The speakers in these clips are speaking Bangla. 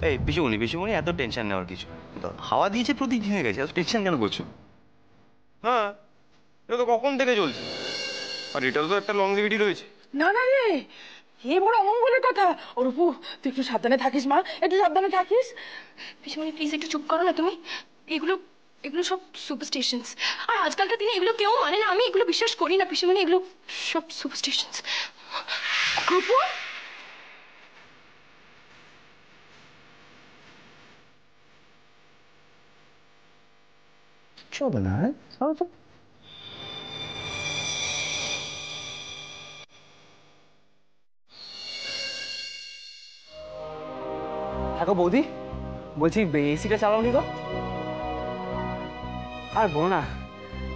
এই পিসুমণি পিসুমণি, এত টেনশন নেওয়ার কিছু, হাওয়া দিয়েছে প্রতিদিন হয়ে গেছে, এত টেনশন কেন করছো? হ্যাঁ, এটা তো কখন থেকে চলছে, আর এটাও তো একটা লংজিভিটি রয়েছে। না না রে, এ বড় অমঙ্গলের কথা। অরূপু, তুই একটু সাবধানে থাকিস মা, একটু সাবধানে থাকিস। পিসিমণি প্লিজ একটু চুপ করো না তুমি। এগুলো এগুলো সব সুপারস্টিশনস, আর আজকালকার দিনে এগুলো কেউ মানে না। আমি এগুলো বিশ্বাস করি না পিসিমণি, এগুলো সব সুপারস্টিশনস। অরূপু, চলো না, চলো তো। দেখো বৌদি, বলছি এসিটা চালাও নি গো। আর বলো না,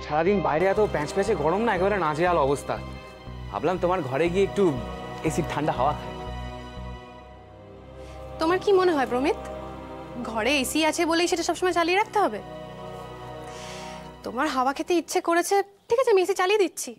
সারাদিন বাইরে এত প্যাঁচ প্যাঁচে গরম না, একেবারে নাজেহাল অবস্থা। ভাবলাম তোমার ঘরে গিয়ে একটু এসির ঠান্ডা হাওয়া খাই। তোমার কি মনে হয় প্রমিত, ঘরে এসি আছে বলেই সেটা সবসময় চালিয়ে রাখতে হবে? তোমার হাওয়া খেতে ইচ্ছে করেছে, ঠিক আছে আমি এসি চালিয়ে দিচ্ছি।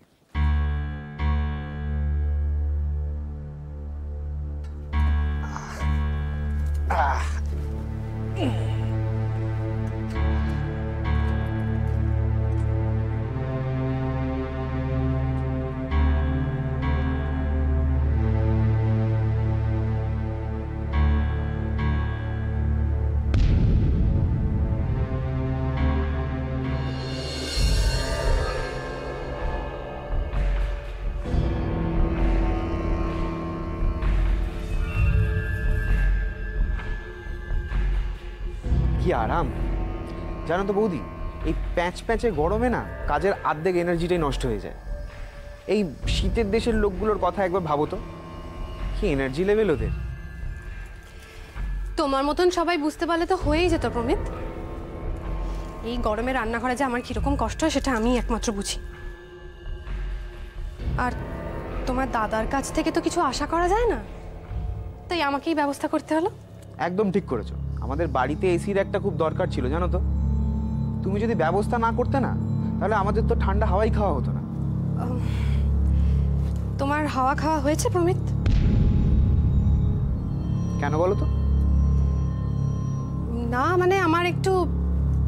কি আরাম জানো তো বৌদি, এই প্যাঁচ প্যাঁচে গরমে না কাজের অর্ধেক এনার্জিটাই নষ্ট হয়ে যায়। এই শীতের দেশের লোকগুলোর কথা একবার ভাবো তো, কি এনার্জি লেভেল ওদের। তোমার মতন সবাই বুঝতে পারলে তো হয়েই যেত প্রমিত। এই গরমে রান্নাঘরে যে আমার কিরকম কষ্ট হয় সেটা আমি একমাত্র বুঝি। আর তোমার দাদার কাছ থেকে তো কিছু আশা করা যায় না, তাই আমাকেই ব্যবস্থা করতে হলো। একদম ঠিক করেছো, আমাদের বাড়িতে এসির একটা খুব দরকার ছিল জানো তো। তুমি যদি ব্যবস্থা না করতে না, তাহলে আমাদের তো ঠান্ডা হাওয়াই খাওয়া হতো না। তোমার হাওয়া খাওয়া হয়েছে প্রমিত? কেন বলো তো? না মানে আমার একটু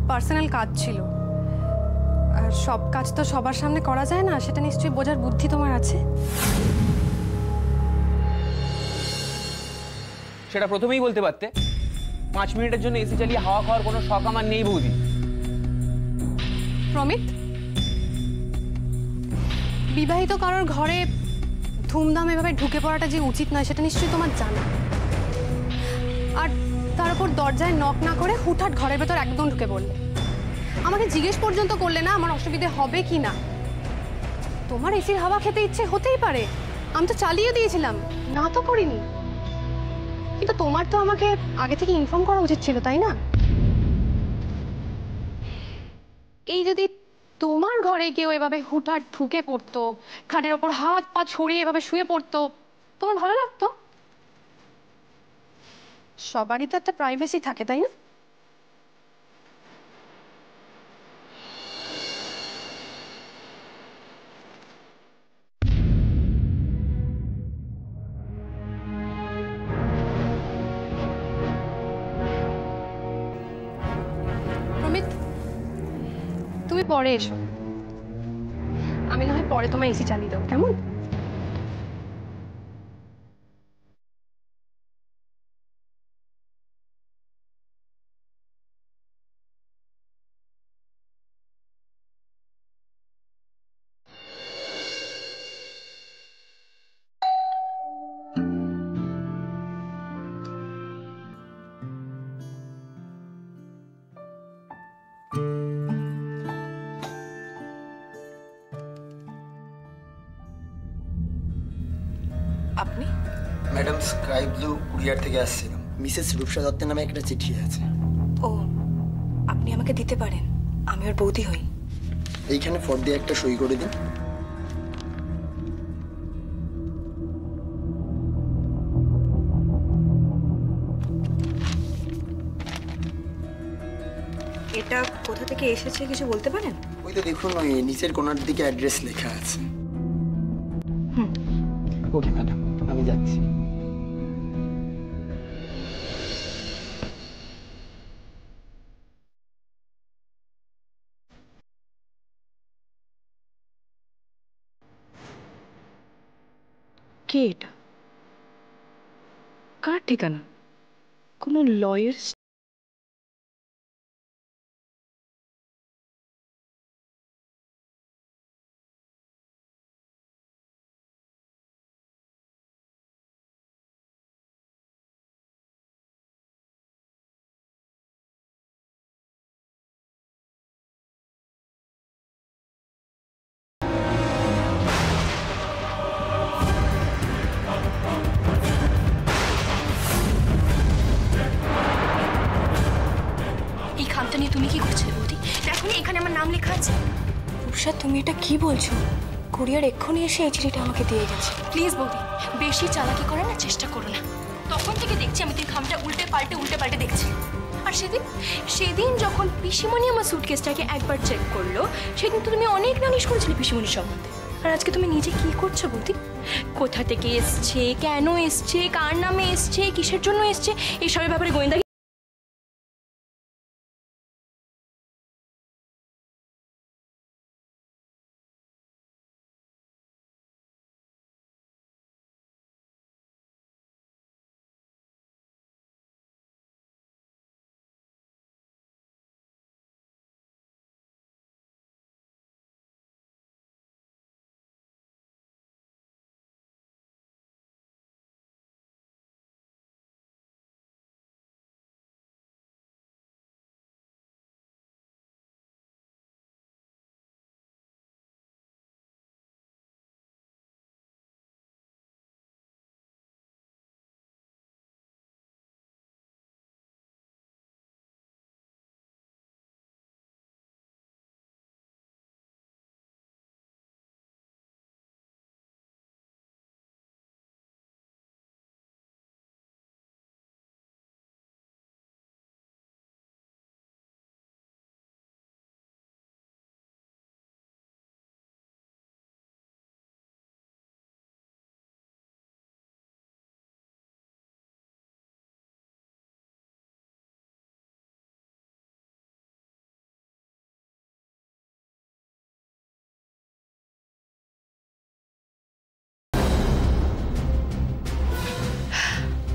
পার্সোনাল কাজ ছিল, আর সব কাজ তো সবার সামনে করা যায় না, সেটা নিশ্চয়ই বোঝার বুদ্ধি তোমার আছে। সেটা প্রথমেই বলতে পারতে। 5 মিনিটের জন্য এসি চালিয়ে হাওয়া খাওয়ার কোনো শখ আমার নেই বৌদি। প্রমিত, বিবাহিত কারোর ঘরে ধুমধাম এভাবে ঢুকে পড়াটা যে উচিত নয় সেটা নিশ্চয়ই তোমার জানা। আর তার উপর দরজায় নক না করে হুটহাট ঘরের ভেতর একদম ঢুকে পড়লে, আমাকে জিজ্ঞেস পর্যন্ত করলে না আমার অসুবিধে হবে কি না। তোমার এসির হাওয়া খেতে ইচ্ছে হতেই পারে, আমি তো চালিয়ে দিয়েছিলাম, না তো করিনি। কিন্তু তোমার তো আমাকে আগে থেকে ইনফর্ম করা উচিত ছিল, তাই না? এই যদি তোমার ঘরে কেউ এভাবে হুটহাট ঢুকে পড়তো, খাটের ওপর হাত পা ছড়িয়ে এভাবে শুয়ে পড়তো, তোমার ভালো লাগতো? সবারই তো একটা প্রাইভেসি থাকে, তাই না? প্রমিত, তুমি পরে এসো, আমি না হয় পরে তোমার এসি চালিয়ে দেবো, কেমন? আপনি? ম্যাডাম, স্কাই ব্লু কুরিয়ার থেকে আসছিলাম। মিসেস রূপসা দত্তের নামে একটা চিঠি আছে। ও, আপনি আমাকে দিতে পারেন, আমি ওর বৌদি হই। এইখানে ফর দিয়ে একটা সই করে দিন। এটা কোথা থেকে এসেছে কিছু বলতে পারেন? ওই তো দেখুন, ওই নিচের কোনার দিকে অ্যাড্রেস লেখা আছে। ওকে ম্যাডাম, আমি যাচ্ছি। কে এটা? কার ঠিকানা? কোনো লয়ার? এই খামটা নিয়ে তুমি কি করছিলে বৌদি? দেখো না এখানে আমার নাম লেখা আছে। রূপসা, তুমি এটা কি বলছো? কুরিয়ার এক্ষুনি এসে এই চিঠিটা আমাকে দিয়ে গেছে। প্লিজ বৌদি, বেশি চালাকি করার না চেষ্টা করো না। তখন থেকে দেখছি আমি তুই খামটা উল্টে পাল্টে দেখছি। আর সেদিন যখন পিসিমণি আমার সুটকেসটাকে একবার চেক করলো, সেদিন তো তুমি অনেক নালিশ করেছিলে পিসিমণির সম্বন্ধে। আর আজকে তুমি নিজে কি করছো বৌদি? কোথা থেকে এসছে, কেন এসছে, কার নামে এসছে, কিসের জন্য এসছে, এইসবের ব্যাপারে গোয়েন্দা।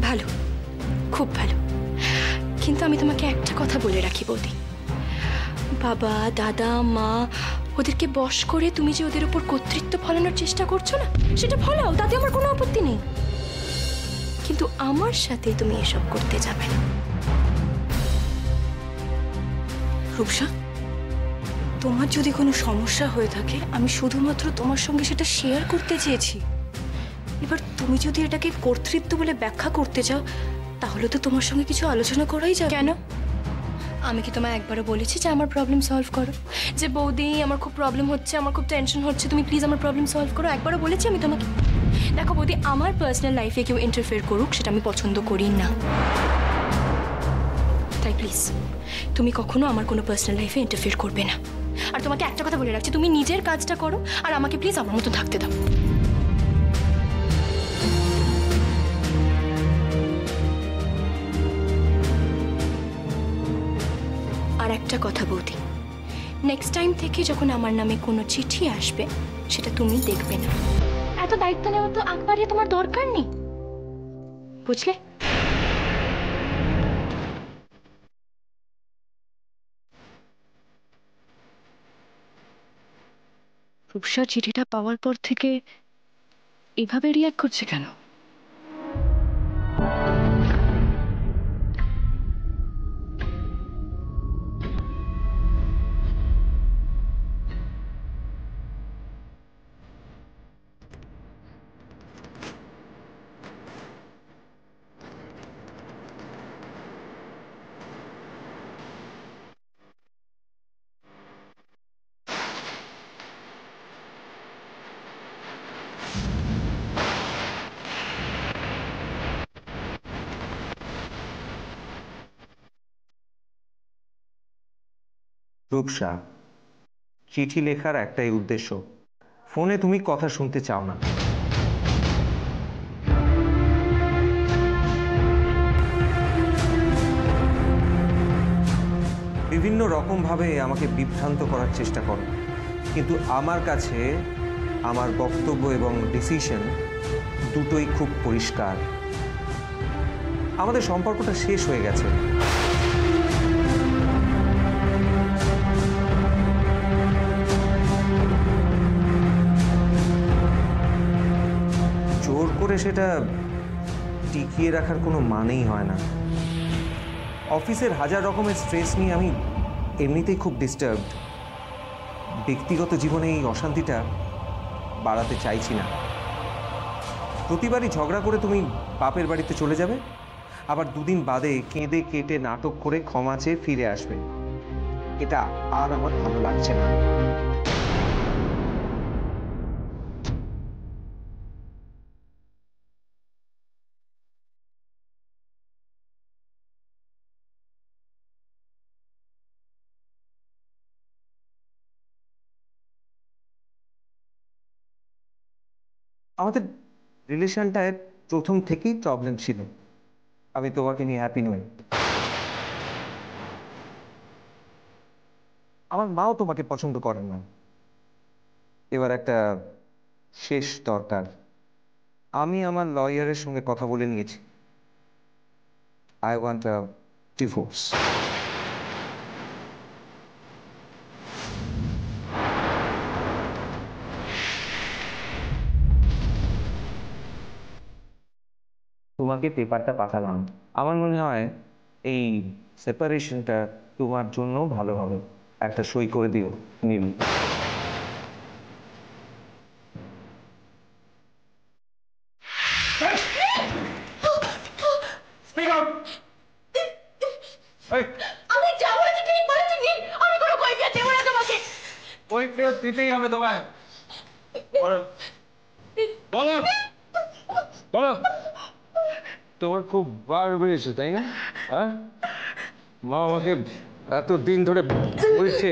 ভালো, খুব ভালো। কিন্তু আমি তোমাকে একটা কথা বলে রাখি বৌদি, বাবা, দাদা, মা ওদেরকে বশ করে তুমি যে ওদের উপর কর্তৃত্ব ফলানোর চেষ্টা করছো না, সেটা ফলাও, তাতে আমার কোনো আপত্তি নেই। কিন্তু আমার সাথে তুমি এসব করতে যাবে না। রূপসা, তোমার যদি কোনো সমস্যা হয়ে থাকে, আমি শুধুমাত্র তোমার সঙ্গে সেটা শেয়ার করতে চেয়েছি। এবার তুমি যদি এটাকে কর্তৃত্ব বলে ব্যাখ্যা করতে চাও, তাহলে তো তোমার সঙ্গে কিছু আলোচনা করাই যাবে। কেন? আমি কি তোমায় একবারও বলেছি যে আমার প্রবলেম সলভ করো? যে বৌদি আমার খুব প্রবলেম হচ্ছে, আমার খুব টেনশন হচ্ছে, তুমি প্লিজ আমার প্রবলেম সলভ করো, একবারও বলেছি আমি তোমাকে? দেখো বৌদি, আমার পার্সোনাল লাইফে কেউ ইন্টারফেয়ার করুক সেটা আমি পছন্দ করি না। তাই প্লিজ তুমি কখনো আমার কোনো পার্সোনাল লাইফে ইন্টারফেয়ার করবে না। আর তোমাকে একটা কথা বলে রাখছি, তুমি নিজের কাজটা করো আর আমাকে প্লিজ আমার মতো থাকতে দাও। আর একটা কথা বৌদি, নেক্সট টাইম থেকে যখন আমার নামে কোনো চিঠি আসবে, সেটা তুমি দেখবে না। এত দায়িত্ব নেওয়া তো একবারে তোমার দরকার নেই, বুঝলে? রূপসা চিঠিটা পাওয়ার পর থেকে এভাবে রিয়াক্ট করছে কেন? রূপসা, চিঠি লেখার একটাই উদ্দেশ্য, ফোনে তুমি কথা শুনতে চাও না। বিভিন্ন রকমভাবে আমাকে বিভ্রান্ত করার চেষ্টা করো, কিন্তু আমার কাছে আমার বক্তব্য এবং ডিসিশন দুটোই খুব পরিষ্কার। আমাদের সম্পর্কটা শেষ হয়ে গেছে। জোর করে সেটা টিকিয়ে রাখার কোনো মানেই হয় না। অফিসের হাজার রকমের স্ট্রেস নিয়ে আমি এমনিতেই খুব ডিস্টার্বড। ব্যক্তিগত জীবনে এই অশান্তিটা বাড়াতে চাইছি না। প্রতিবারই ঝগড়া করে তুমি বাপের বাড়িতে চলে যাবে, আবার দুদিন বাদে কেঁদে কেটে নাটক করে ক্ষমা চেয়ে ফিরে আসবে। এটা আর আমার ভালো লাগছে না। আমাদের রিলেশনটায় প্রথম থেকেই প্রবলেম ছিল। আমি তোমাকে নিয়ে হ্যাপি নই। আমার মাও তোমাকে পছন্দ করে না। এবার একটা শেষ দরকার। আমি আমার লয়ারের সঙ্গে কথা বলে নিয়েছি। I want a divorce. তোমাকে পেপারটা পাঠালাম। আমার মনে হয় এই সেপারেশনটা তোমার জন্য ভালো হবে। একটা সই করে দিও নীল। আমি যা বলেছি ঠিক বলেছি নীল, আমি কোনো কৈফিয়ত দেব না তোমাকে। কৈফিয়ত দিতেই হবে তোমায়। বলো বলো বলো। তোমার খুব বার বেড়েছে তাই না? হ্যাঁ, মা আমাকে এত দিন ধরে বলছে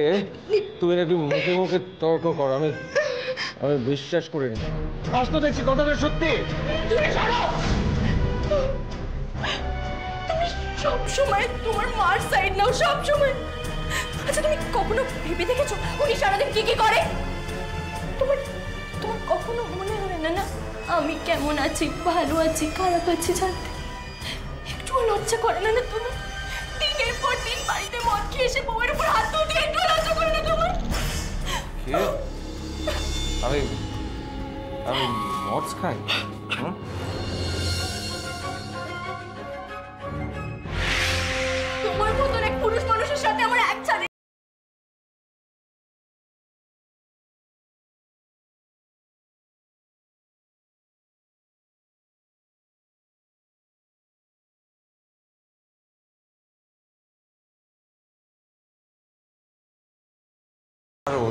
তুমি নাকি মুখে মুখে তর্ক করো। আমি বিশ্বাস করিনি। আজ তো দেখছি কথাটা সত্যি। তুমি সব সময় তোমার মার সাইড নাও, সব সময়। আচ্ছা তুমি কখনো ভেবে দেখেছো উনি সারাদিন কি কি করে? তোমার তোমার কখনো মনে হয় না না আমি কেমন আছি, ভালো আছি, খারাপ আছি জানতে? একটু লজ্জা করে না না তোমার? দিনের পর দিন বাড়িতে মদ খেয়ে এসে বউয়ের উপর হাত তুলতে একটু লজ্জা করে না তোমার? আমি মদ খাই? তোমার মতন এক পুরুষ মানুষের সাথে আমার এক ছাড়ে।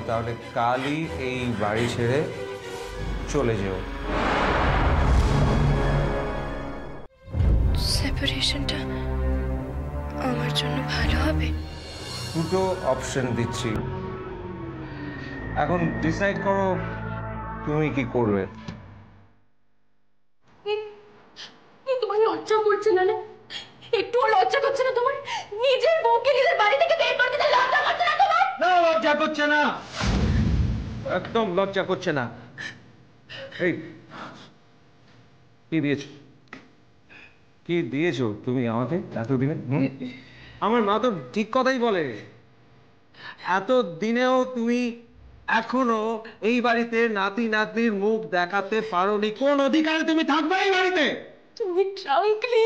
তাহলে কালই এই বাড়ি ছেড়ে চলে যেও। সেপারেশনটা আমার জন্য ভালো হবে? দুটো অপশন দিচ্ছি, এখন ডিসাইড করো তুমি কি করবে। তোমার লজ্জা করছে না? একটুও লজ্জা করছে না তোমার? নিজের বউকে নিজের বাড়ি থেকে বের করে দিতে লজ্জা করছে না তোমার? না, লজ্জা করছে না, একদম লজ্জা করছে না। এই কি দিয়েছো, কি দিয়েছো তুমি আমাকে এতদিনে? আমার মা তো ঠিক কথাই বলে। এত দিনেও তুমি এখনো এই বাড়িতে নাতি নাতনির মুখ দেখাতে পারোনি। কোন অধিকারে তুমি থাকবে এই বাড়িতে? তুমি ট্রাঙ্কলি,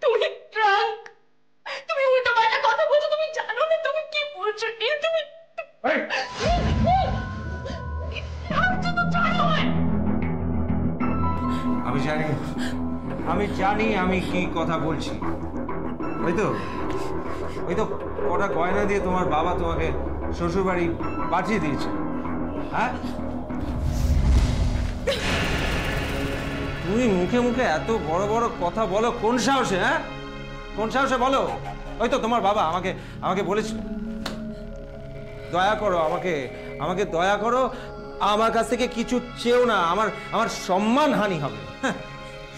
তুমি ট্রাঙ্ক, তুমি উল্টো পাল্টা কথা বলছো। তুমি জানো না তুমি কি বলছো? তুমি আমি জানি আমি কি কথা বলছি। ওই তো কটা গয়না দিয়ে তোমার বাবা তোমাকে শ্বশুর বাড়ি পাঠিয়ে দিয়েছে। হ্যাঁ, তুমি মুখে মুখে এত বড় বড় কথা বলো কোন সাহসে? হ্যাঁ, কোন সাহসে বলো? ওই তো তোমার বাবা আমাকে বলেছিল দয়া করো, আমাকে দয়া করো, আমার কাছ থেকে কিছু চেও না, আমার সম্মান হানি হবে।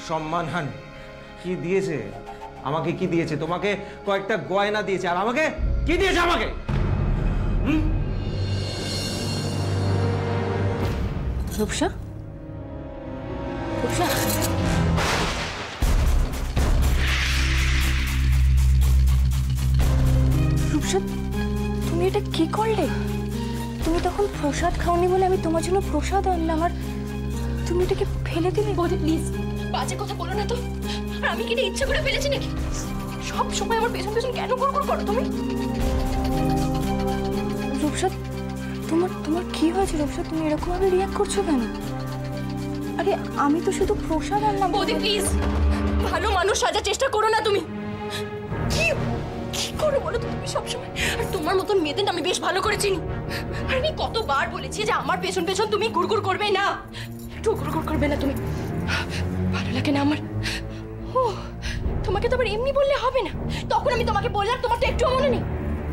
সম্মান হানি কি দিয়েছে আমাকে? কি দিয়েছে? তোমাকে কয়েকটা গয়না দিয়েছে, আর আমাকে কি দিয়েছে? আমাকে রূপসা, রূপসা, রূপসা, তুমি এটা কি করলে? তুমি তখন প্রসাদ খাওনি বলে আমি তোমার জন্য প্রসাদ আনলাম, আর তুমি এটাকে ফেলে দিলে। বৌদি প্লিজ বাজে কথা বলো না তো। আর আমি কি এটা ইচ্ছে করে ফেলেছি নাকি? সব সময় আমার পেছন পেছন কেন গুড়গুড় করো তুমি? রূপসা, তোমার তোমার কি হয়েছে রূপসা? তুমি এরকম ভাবে রিয়াক্ট করছো কেন? আরে আমি তো শুধু প্রসাদ আনলাম। বৌদি প্লিজ, ভালো মানুষ সাজার চেষ্টা করো না তুমি। কি কি করো বলো তো তুমি সবসময়? আর তোমার মতন মেয়েদের আমি বেশ ভালো করে চিনি। আর আমি কতবার বলেছি যে আমার পেছন পেছন তুমি গুড়গুড় করবে না, একটু গুড়গুড় করবে না তুমি। ভালো লাগে না আমার। ও তোমাকে তো আবার এমনি বললে হবে না। তখন আমি তোমাকে বললাম, তোমার তো একটুও মনে নেই।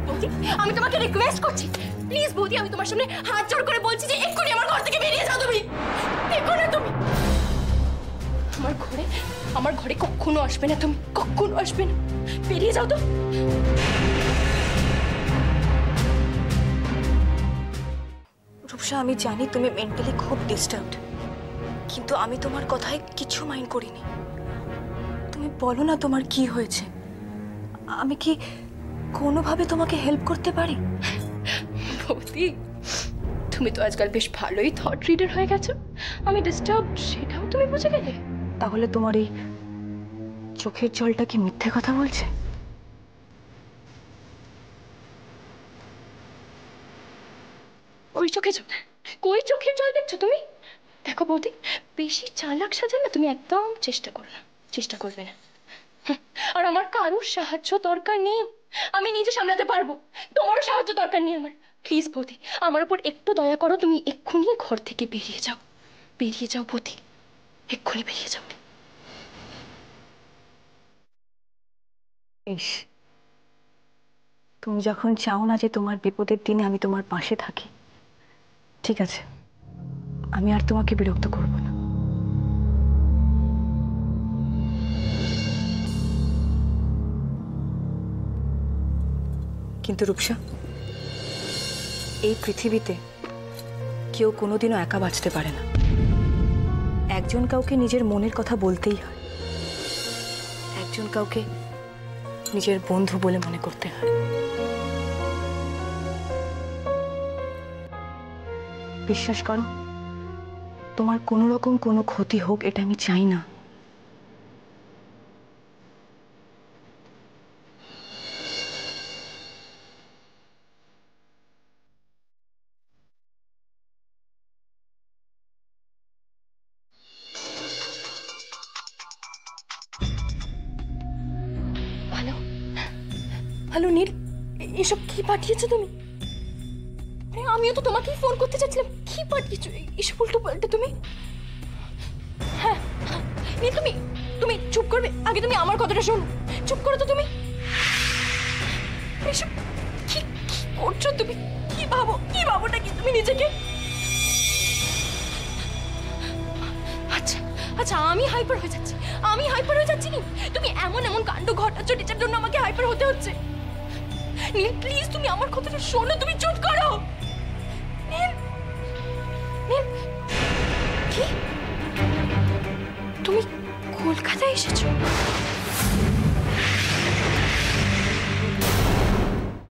বৌদি আমি তোমাকে রিকোয়েস্ট করছি, প্লিজ বৌদি, আমি তোমার সামনে হাত জোড় করে বলছি যে এক্ষুনি আমার ঘর থেকে বেরিয়ে যাও তুমি। দেখো না তুমি আমার ঘরে কখনো আসবে না, তুমি কখনো আসবে না, বেরিয়ে যাও তো। রূপসা, আমি জানি তুমি মেন্টালি খুব ডিস্টার্বড, কিন্তু আমি তোমার কথায় কিছু মাইন্ড করিনি। তুমি বলো না তোমার কি হয়েছে, আমি কি কোনোভাবে তোমাকে হেল্প করতে পারি? বৌদি তুমি তো আজকাল বেশ ভালোই থট রিডার হয়ে গেছো। আমি ডিস্টার্ব সেটাও তুমি বুঝে গেলে। তাহলে তোমার এই চোখের জলটা কি মিথ্যে কথা বলছে? ওই চোখে জল, কই চোখের জল দেখছো তুমি? দেখো বৌদি, বেশি চালাক সাজা না তুমি একদম চেষ্টা করো না, চেষ্টা করবে না। আর আমার কারোর সাহায্য দরকার নেই, আমি নিজে সামলাতে পারবো। তোমারও সাহায্য দরকার নেই আমার। প্লিজ বৌদি, আমার উপর একটু দয়া করো, তুমি এক্ষুনি ঘর থেকে বেরিয়ে যাও, বেরিয়ে যাও বৌদি, এক্ষুনি বেরিয়ে যাও। ইস, তুমি যখন চাও না যে তোমার বিপদের দিনে আমি তোমার পাশে থাকি, ঠিক আছে, আমি আর তোমাকে বিরক্ত করব না। কিন্তু রূপসা, এই পৃথিবীতে কেউ কোনোদিনও একা বাঁচতে পারে না। একজন কাউকে নিজের মনের কথা বলতেই হয়, একজন কাউকে নিজের বন্ধু বলে মনে করতে হয়। বিশ্বাস করো, তোমার কোনো রকম কোনো ক্ষতি হোক এটা আমি চাই না। ভালো ভালো নীল, এসব কি পাঠিয়েছো তুমি? আমিও তো তোমাকেই ফোন করতে চাচ্ছিলাম। কি পাঠিয়েছো এসব উল্টো পাল্টে তুমি? হ্যাঁ নীল, তুমি তুমি চুপ করবে? আগে তুমি আমার কথাটা শোনো, চুপ করো তো তুমি। এসব কি কি করছো তুমি? কি ভাবোটা কি তুমি নিজেকে? আচ্ছা আচ্ছা, আমি হাইপার হয়ে যাচ্ছি, আমি হাইপার হয়ে যাচ্ছি নি? তুমি এমন এমন কাণ্ড ঘটাচ্ছ যেটার জন্য আমাকে হাইপার হতে হচ্ছে। নীল প্লিজ, তুমি আমার কথাটা শোনো, তুমি চুপ করো। নীল নীল, কি তুমি কলকাতায় এসেছো?